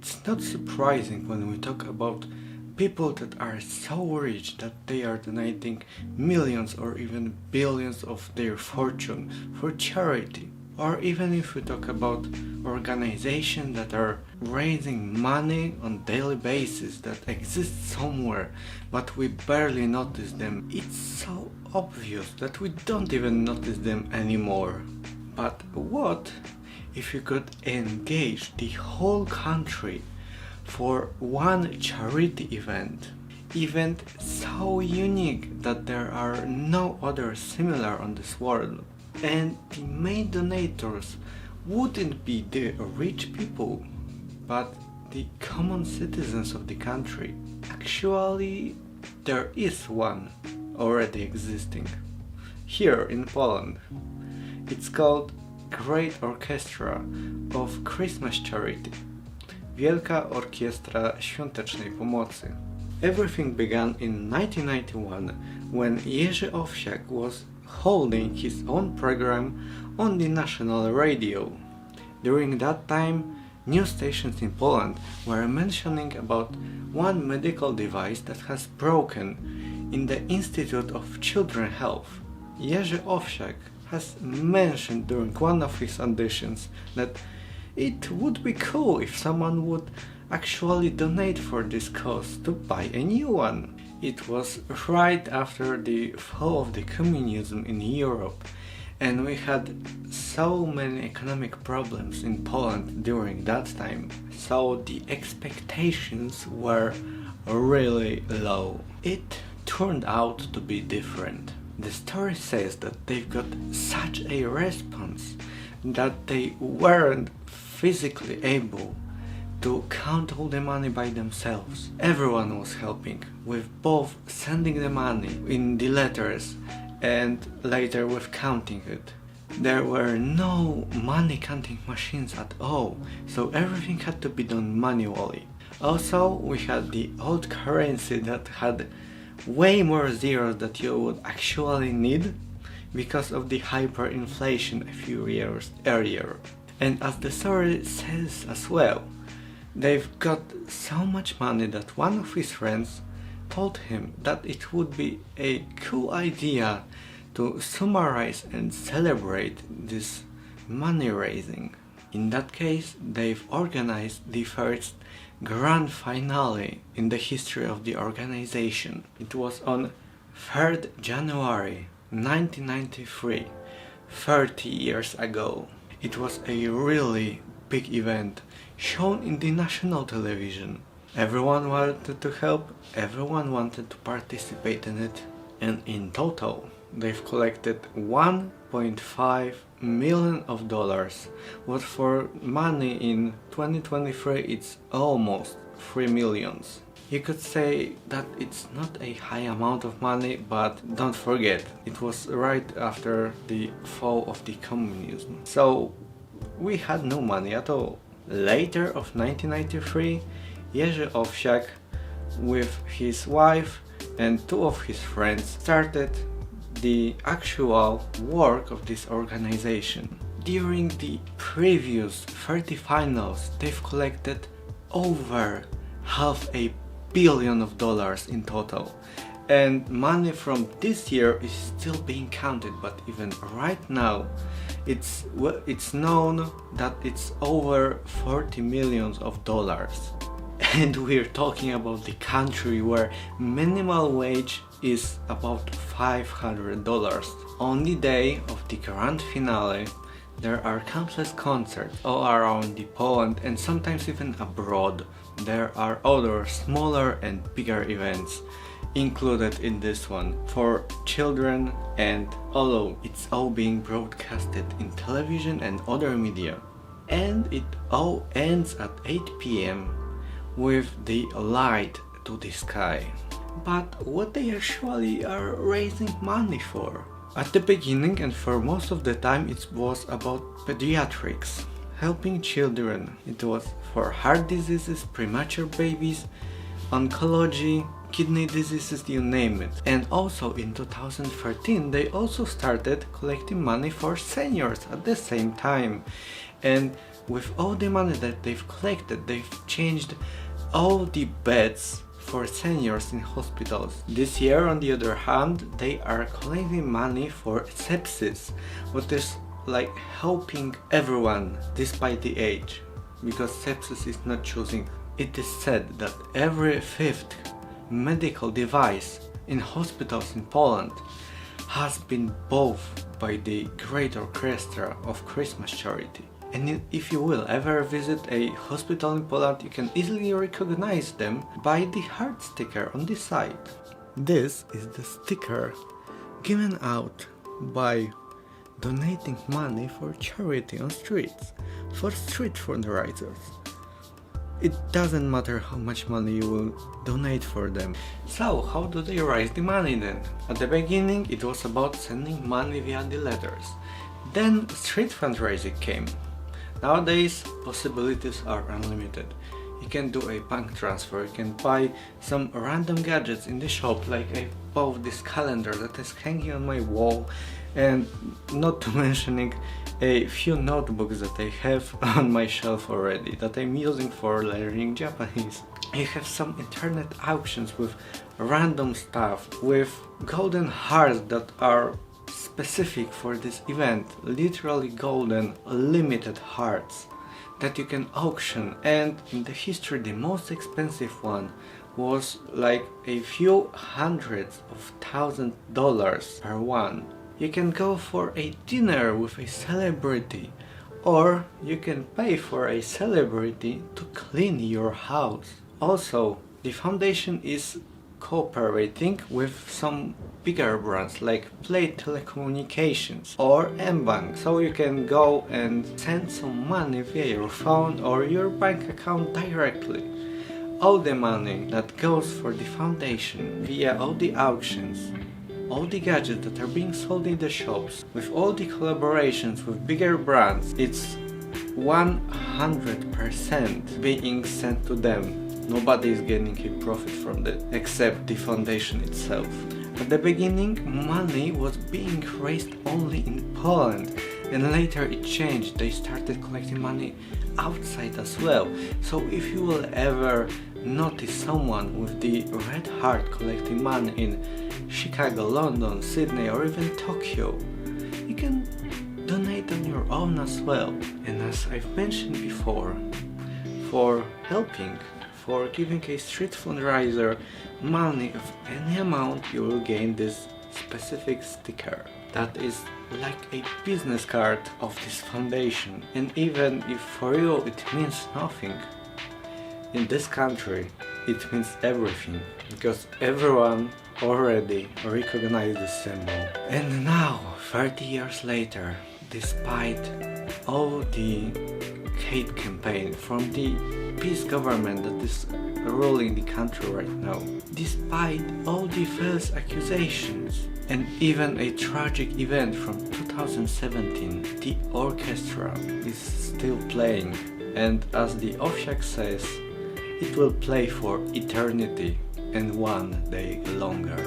It's not surprising when we talk about people that are so rich that they are donating millions or even billions of their fortune for charity. Or even if we talk about organizations that are raising money on daily basis that exist somewhere but we barely notice them. It's so obvious that we don't even notice them anymore. But what if you could engage the whole country for one charity event so unique that there are no others similar on this world, and the main donators wouldn't be the rich people but the common citizens of the country? Actually, there is one already existing here in Poland. It's called Great Orchestra of Christmas Charity. Wielka Orkiestra Świątecznej Pomocy. Everything began in 1991 when Jerzy Owsiak was holding his own program on the national radio. During that time, news stations in Poland were mentioning about one medical device that has broken in the Institute of Children's Health. Jerzy Owsiak has mentioned during one of his auditions that it would be cool if someone would actually donate for this cause to buy a new one. It was right after the fall of the communism in Europe, and we had so many economic problems in Poland during that time, so the expectations were really low. It turned out to be different. The story says that they've got such a response that they weren't physically able to count all the money by themselves. Everyone was helping, with both sending the money in the letters and later with counting it. There were no money counting machines at all, so everything had to be done manually. Also, we had the old currency that had way more zeros that you would actually need because of the hyperinflation a few years earlier. And as the story says as well, they've got so much money that one of his friends told him that it would be a cool idea to summarize and celebrate this money raising. In that case, they've organized the first grand finale in the history of the organization. It was on 3rd January 1993, 30 years ago. It was a really big event, shown in the national television. Everyone wanted to help, everyone wanted to participate in it, and in total they've collected $1.5 million, what for money in 2023 it's almost 3 millions. You could say that it's not a high amount of money, but don't forget, it was right after the fall of the communism. So we had no money at all. Later of 1993, Jerzy Owsiak with his wife and two of his friends started the actual work of this organization. During the previous 30 finals, they've collected over $500 million in total. And money from this year is still being counted, but even right now it's known that it's over $40 million. And we're talking about the country where minimal wage is about $500. On the day of the grand finale, there are countless concerts all around the Poland and sometimes even abroad. There are other smaller and bigger events included in this one for children, and although it's all being broadcasted in television and other media. And it all ends at 8 p.m. with the light to the sky. But what they actually are raising money for? At the beginning and for most of the time it was about pediatrics, helping children. It was for heart diseases, premature babies, oncology, kidney diseases, you name it. And also in 2013 they also started collecting money for seniors at the same time. And with all the money that they've collected, they've changed all the beds for seniors in hospitals. This year, on the other hand, they are collecting money for sepsis, what is like helping everyone despite the age, because sepsis is not choosing. It is said that every fifth medical device in hospitals in Poland has been bought by the Great Orchestra of Christmas charity. And if you will ever visit a hospital in Poland, you can easily recognize them by the heart sticker on the side. This is the sticker given out by donating money for charity on streets, for street fundraisers. It doesn't matter how much money you will donate for them. So, how do they raise the money then? At the beginning, it was about sending money via the letters. Then street fundraising came. Nowadays, possibilities are unlimited. You can do a bank transfer, you can buy some random gadgets in the shop, like I bought this calendar that is hanging on my wall, and not to mentioning a few notebooks that I have on my shelf already, that I'm using for learning Japanese. I have some internet auctions with random stuff, with golden hearts that are specific for this event, literally golden, limited hearts that you can auction. And in the history, the most expensive one was like a few hundreds of $1,000s per one. You can go for a dinner with a celebrity, or you can pay for a celebrity to clean your house. Also, the foundation is cooperating with some bigger brands like Play Telecommunications or M-Bank, so you can go and send some money via your phone or your bank account directly. All the money that goes for the foundation via all the auctions, all the gadgets that are being sold in the shops, with all the collaborations with bigger brands, it's 100% being sent to them. Nobody is getting a profit from that except the foundation itself. At the beginning, money was being raised only in Poland, and later it changed. They started collecting money outside as well. So if you will ever notice someone with the red heart collecting money in Chicago, London, Sydney, or even Tokyo, you can donate on your own as well. And as I've mentioned before, for helping, for giving a street fundraiser money of any amount, you will gain this specific sticker that is like a business card of this foundation. And even if for you it means nothing, in this country it means everything, because everyone already recognized this symbol. And now, 30 years later, despite all the hate campaign from the peace government that is ruling the country right now, despite all the false accusations, and even a tragic event from 2017, the orchestra is still playing, and as the Owsiak says, it will play for eternity and one day longer.